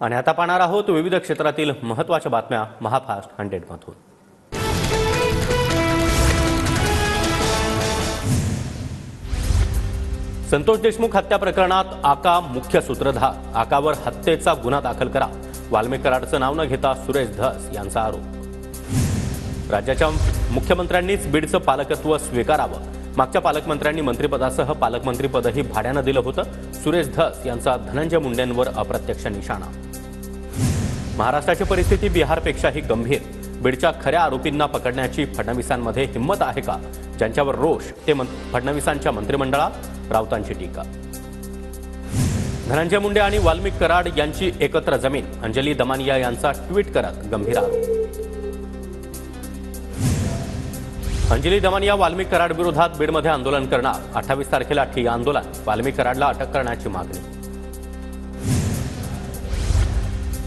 आणि आता पाहणार आहोत विविध क्षेत्रातील महत्त्वाच्या बातम्या महाफास्ट 100 मधून। संतोष देशमुख हत्या प्रकरणात आका मुख्य सूत्रधार, आकावर हत्येचा गुन्हा दाखल करा, वाल्मिक कराडचं नाव न घेता सुरेश धस यांचा आरोप। राज्याच्या मुख्यमंत्र्यांनीच बीडचं पालकत्व स्वीकारावं, मागच्या पालकमंत्र्यांनी मंत्रिपदासह पालकमंत्रीपदही भाड्यानं दिलं होतं, सुरेश धस यांचा धनंजय मुंडेंवर अप्रत्यक्ष निशाणा। महाराष्ट्राची परिस्थिती बिहारपेक्षाही गंभीर, बीडच्या खऱ्या आरोपींना पकडण्याची फडणवीसांमध्ये हिंमत आहे का? ज्यांच्यावर रोष ते फडणवीसांच्या मंत्रिमंडळात, राऊतांची टीका। धनंजय मुंडे आणि वाल्मिक कराड यांची एकत्र जमीन, अंजली दमानिया यांचा ट्विट करत गंभीर आरोप। अंजली दमानिया वाल्मिक कराड विरोधात बीडमध्ये आंदोलन करणार, 28 तारखेला ठिय्या आंदोलन, वाल्मिक कराडला अटक करण्याची मागणी।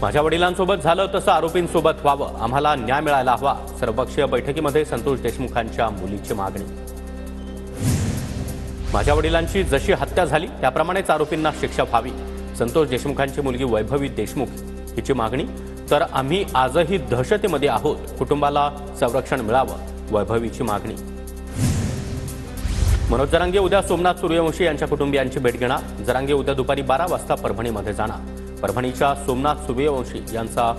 माझ्या वडिलांसोबत झालं तसं आरोपींसोबत व्हावं, आम्हाला न्याय मिळायला हवा, सर्वपक्षीय बैठकीमध्ये संतोष देशमुखांच्या मुलीची मागणी। माझ्या वडिलांची जशी हत्या झाली त्याप्रमाणेच आरोपींना शिक्षा व्हावी, संतोष देशमुखांची मुलगी वैभवी देशमुख हिची मागणी। तर आम्ही आजही दहशतीमध्ये आहोत, कुटुंबाला संरक्षण मिळावं, वैभवीची मागणी। मनोज जरांगे उद्या सोमनाथ सूर्यवंशी यांच्या कुटुंबियांची भेट घेणार, जरांगे उद्या दुपारी 12 वाजता परभणीमध्ये जाणार। परभणीच्या सोमनाथ सूर्यवंशी यांचा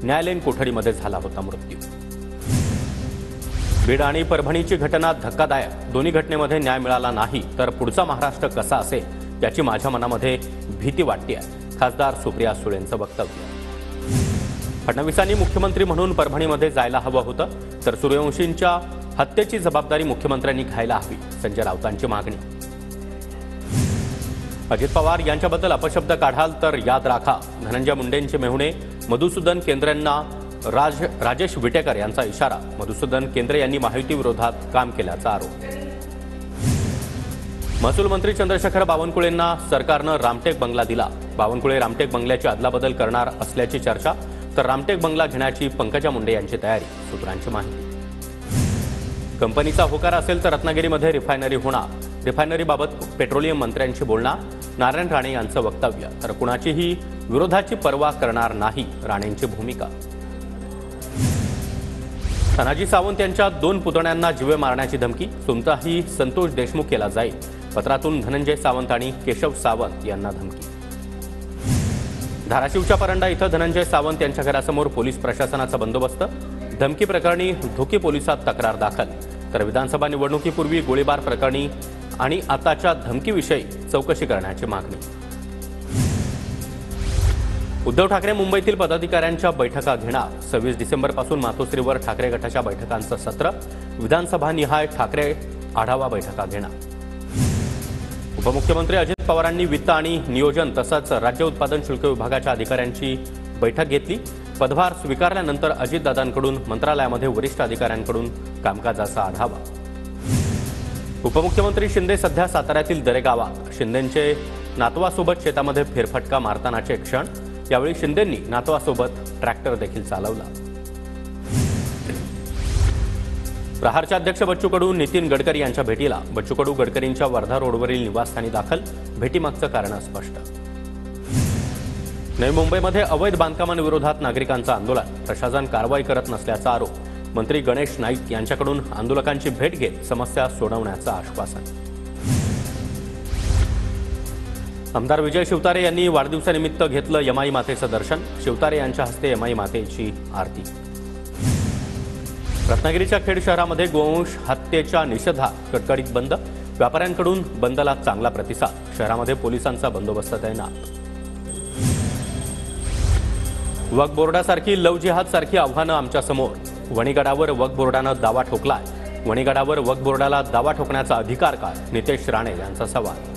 न्यायालयीन कोठडीमध्ये झाला होता मृत्यू। बीड आणि परभणीची घटना धक्कादायक, दोन्ही घटनेमध्ये न्याय मिळाला नाही तर पुढचा महाराष्ट्र कसा असेल याची माझ्या मनामध्ये भीती वाटते आहे, खासदार सुप्रिया सुळेंचं वक्तव्य। फडणवीसांनी मुख्यमंत्री म्हणून परभणीमध्ये जायला हवं होतं, तर सूर्यवंशींच्या हत्येची जबाबदारी मुख्यमंत्र्यांनी घ्यायला हवी, संजय राऊतांची मागणी। अजित पवार यांच्याबद्दल अपशब्द काढाल तर याद राखा, धनंजय मुंडेंचे मेहुणे मधुसूदन केंद्रेंना राजेश विटेकर यांचा इशारा, मधुसूदन केंद्रे यांनी महायुती विरोधात काम केल्याचा आरोप। महसूल मंत्री चंद्रशेखर बावनकुळेंना सरकारनं रामटेक बंगला दिला, बावनकुळे रामटेक बंगल्याची अदलाबदल करणार असल्याची चर्चा, तर रामटेक बंगला घेण्याची पंकजा मुंडे यांची तयारी, सूत्रांची माहिती। कंपनीचा होकार असेल तर रत्नागिरीमध्ये रिफायनरी होणार, रिफायनरीबाबत पेट्रोलियम मंत्र्यांशी बोलणार, नारायण राणे यांचं वक्तव्य, तर कुणाचीही विरोधाची पर्वा करणार नाही, राणेंची भूमिका। तानाजी सावंत यांच्या 2 पुतण्यांना जीवे मारण्याची धमकी, कोणताही संतोष देशमुख केला जाईल, पत्रातून धनंजय सावंत आणि केशव सावंत यांना धमकी। धाराशिवच्या परंडा इथं धनंजय सावंत यांच्या घरासमोर पोलीस प्रशासनाचा बंदोबस्त, धमकी प्रकरणी ढोकी पोलिसात तक्रार दाखल, तर विधानसभा निवडणुकीपूर्वी गोळीबार प्रकरणी आणि आताच्या धमकीविषयी चौकशी करण्याची मागणी। उद्धव ठाकरे मुंबईतील पदाधिकाऱ्यांच्या बैठका घेणार, 26 डिसेंबरपासून मातोश्रीवर ठाकरे गटाच्या बैठकांचं सत्र, विधानसभा निहाय ठाकरे आढावा बैठका घेणार। उपमुख्यमंत्री अजित पवारांनी वित्त आणि नियोजन तसंच राज्य उत्पादन शुल्क विभागाच्या अधिकाऱ्यांची बैठक घेतली, पदभार स्वीकारल्यानंतर अजितदादांकडून मंत्रालयामध्ये वरिष्ठ अधिकाऱ्यांकडून कामकाजाचा आढावा। उपमुख्यमंत्री शिंदे सध्या साताऱ्यातील दरेगावात, शिंदेंचे नातवासोबत शेतामध्ये फेरफटका मारतानाचे क्षण, यावेळी शिंदेंनी नातवासोबत ट्रॅक्टर देखील चालवला। प्रहारचे अध्यक्ष बच्चू कडू नितीन गडकरी यांच्या भेटीला, बच्चू कडू गडकरींच्या वर्धा रोडवरील निवासस्थानी दाखल, भेटीमागचं कारण स्पष्ट। नवी मुंबईमध्ये अवैध बांधकामांविरोधात नागरिकांचं आंदोलन, प्रशासन कारवाई करत नसल्याचा आरोप, मंत्री गणेश नाईक यांच्याकडून आंदोलकांची भेट घेत समस्या सोडवण्याचं आश्वासन। आमदार विजय शिवतारे यांनी वाढदिवसानिमित्त घेतलं यमाई मातेचं दर्शन, शिवतारे यांच्या हस्ते यमाई मातेची आरती। रत्नागिरीच्या खेड शहरामध्ये गोवंश हत्येच्या निषेधात कडकडीत बंद, व्यापाऱ्यांकडून बंदला चांगला प्रतिसाद, शहरामध्ये पोलिसांचा बंदोबस्त तैनात। वक्फ बोर्डासारखी लव्ह जिहाद सारखी आव्हानं आमच्या समोर, वणीगडावर वक्फ बोर्डानं दावा ठोकलाय, वणीगडावर वक्फ बोर्डाला दावा ठोकण्याचा अधिकार काय, नितेश राणे यांचा सवाल।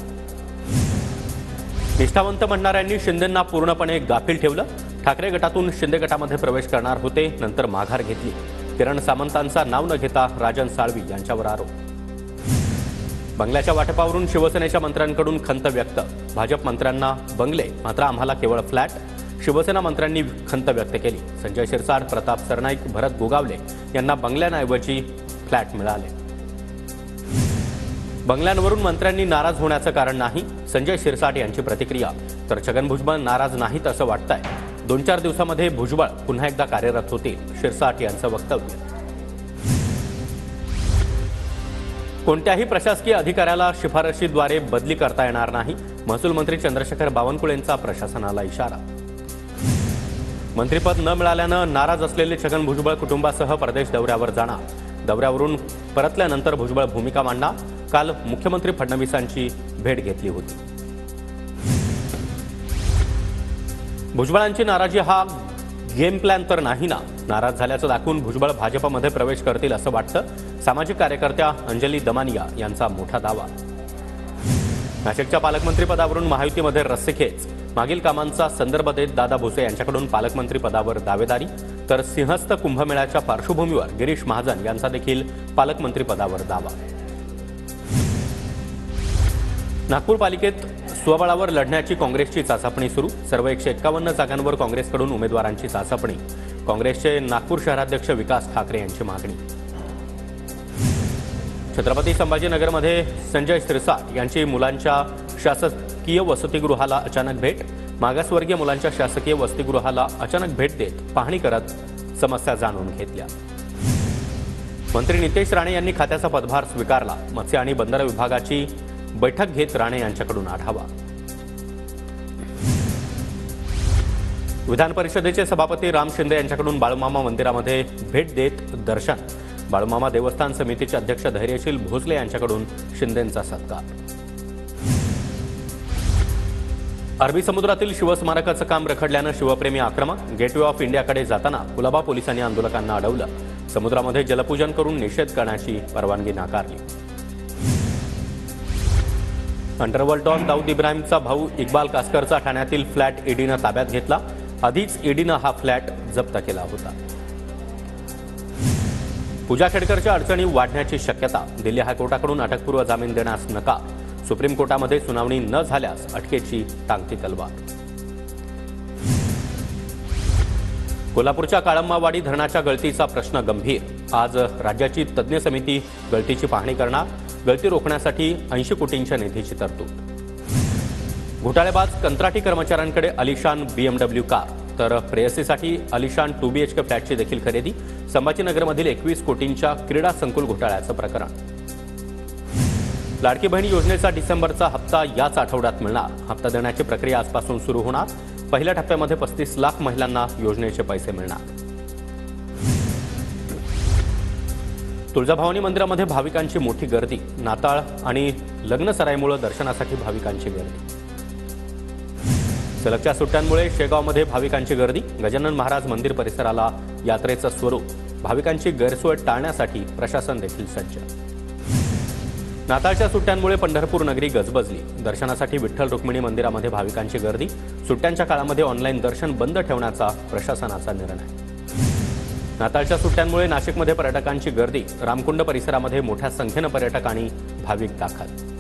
निष्ठावंत म्हणणाऱ्यांनी शिंदेंना पूर्णपणे गाफील ठेवलं, ठाकरे गटातून शिंदे गटामध्ये प्रवेश करणार होते, नंतर माघार घेतली, किरण सामंतांचा नाव न घेता राजन साळवी यांच्यावर आरोप। बंगल्याच्या वाटपावरून शिवसेनेच्या मंत्र्यांकडून खंत व्यक्त, भाजप मंत्र्यांना बंगले मात्र आम्हाला केवळ फ्लॅट, शिवसेना मंत्र्यांनी खंत व्यक्त केली, संजय शिरसाट, प्रताप सरनाईक, भरत गोगावले यांना बंगल्यांऐवजी फ्लॅट मिळाले। बंगल्यांवरून मंत्र्यांनी नाराज होण्याचं कारण नाही, संजय शिरसाट यांची प्रतिक्रिया, तर छगन भुजबळ नाराज नाहीत असं वाटतंय. 2-4 दिवसामध्ये भुजबळ पुन्हा एकदा कार्यरत होतील, शिरसाट यांचं वक्तव्य. कोणत्याही प्रशासकीय अधिकाऱ्याला शिफारशीद्वारे बदली करता येणार नाही, महसूल मंत्री चंद्रशेखर बावनकुळेंचा प्रशासनाला इशारा. मंत्रिपद न मिळाल्यानं नाराज असलेले छगन भुजबळ कुटुंबासह परदेश दौऱ्यावर जाणार. दौऱ्यावरून परतल्यानंतर भुजबळ भूमिका मांडणार. काल मुख्यमंत्री फडणवीसांची भेट घेतली होती. भुजबळांची नाराजी हा गेम प्लॅन तर नाही ना, नाराज झाल्याचं दाखवून भुजबळ भाजपमध्ये प्रवेश करतील असं वाटतं. सामाजिक कार्यकर्त्या अंजली दमानिया यांचा मोठा दावा. नाशिकच्या पालकमंत्रीपदावरून महायुतीमध्ये रस्सीखेच. मागील कामांचा संदर्भ देत दादा भुसे यांच्याकडून पालकमंत्रीपदावर दावेदारी. तर सिंहस्थ कुंभमेळ्याच्या पार्श्वभूमीवर गिरीश महाजन यांचा देखील पालकमंत्रीपदावर दावा. नागपूर पालिकेत स्वबळावर लढण्याची काँग्रेसची चाचपणी सुरू. सर्व 151 जागांवर काँग्रेसकडून उमेदवारांची चाचपणी. काँग्रेसचे नागपूर शहराध्यक्ष विकास ठाकरे यांची मागणी. छत्रपती संभाजीनगरमध्ये संजय सिरसाट यांची मुलांच्या शासकीय वसतिगृहाला अचानक भेट. मागासवर्गीय मुलांच्या शासकीय वसतिगृहाला अचानक भेट देत पाहणी करत समस्या जाणून घेतल्या. मंत्री नितेश राणे यांनी खात्याचा पदभार स्वीकारला. मत्स्य आणि बंदर विभागाची बैठक घेत राणे यांच्याकडून आढावा. विधान परिषदेचे सभापती राम शिंदे यांच्याकडून बाळूमामा मंदिरामध्ये भेट देत दर्शन. बाळूमामा देवस्थान समितीचे अध्यक्ष धैर्यशील भोसले यांच्याकडून शिंदेंचा सत्कार. अरबी समुद्रातील शिवस्मारकाचं काम रखडल्यानं शिवप्रेमी आक्रमक. गेटवे ऑफ इंडियाकडे जाताना कुलाबा पोलिसांनी आंदोलकांना अडवलं. समुद्रामध्ये जलपूजन करून निषेध करण्याची परवानगी नाकारली. अंडरवर्ल्ड डॉन दाऊद इब्राहिमचा भाऊ इक्बाल कासकरचा ठाण्यातील फ्लॅट ईडीनं ताब्यात घेतला. आधीच ईडीनं हा फ्लॅट जप्त केला होता. पूजा खेडकरच्या अडचणी वाढण्याची शक्यता. दिल्ली हायकोर्टाकडून अटकपूर्व जामीन देण्यास नकार. सुप्रीम कोर्टामध्ये सुनावणी न झाल्यास अटकेची टांगती तलवार. कोल्हापूरच्या काळंबावाडी धरणाच्या गळतीचा प्रश्न गंभीर. आज राज्याची तज्ज्ञ समिती गळतीची पाहणी करणार. गळती रोखण्यासाठी 80 कोटींच्या निधीची तरतूद. घोटाळेबाज कंत्राटी कर्मचाऱ्यांकडे अलिशान BMW कार. तर प्रेयसीसाठी अलिशान 2 BHK फ्लॅटची देखील खरेदी. संभाजीनगरमधील 21 कोटींच्या क्रीडा संकुल घोटाळ्याचं प्रकरण. लाडकी बहीण योजनेचा डिसेंबरचा हप्ता याच आठवड्यात मिळणार. हप्ता देण्याची प्रक्रिया आजपासून सुरू होणार. पहिल्या टप्प्यामध्ये 35 लाख महिलांना योजनेचे पैसे मिळणार. तुळजाभवानी मंदिरामध्ये भाविकांची मोठी गर्दी. नाताळ आणि लग्नसराईमुळे दर्शनासाठी भाविकांची गर्दी. सलगच्या सुट्ट्यांमुळे शेगावमध्ये भाविकांची गर्दी. गजानन महाराज मंदिर परिसराला यात्रेचं स्वरूप. भाविकांची गैरसोय टाळण्यासाठी प्रशासन देखील सज्ज. नाताळच्या सुट्ट्यांमुळे पंढरपूर नगरी गजबजली. दर्शनासाठी विठ्ठल रुक्मिणी मंदिरामध्ये भाविकांची गर्दी. सुट्ट्यांच्या काळामध्ये ऑनलाईन दर्शन बंद ठेवण्याचा प्रशासनाचा निर्णय. नाताळच्या सुट्ट्यांमुळे नाशिकमध्ये पर्यटकांची गर्दी. रामकुंड परिसरामध्ये मोठ्या संख्येनं पर्यटक आणि भाविक दाखल.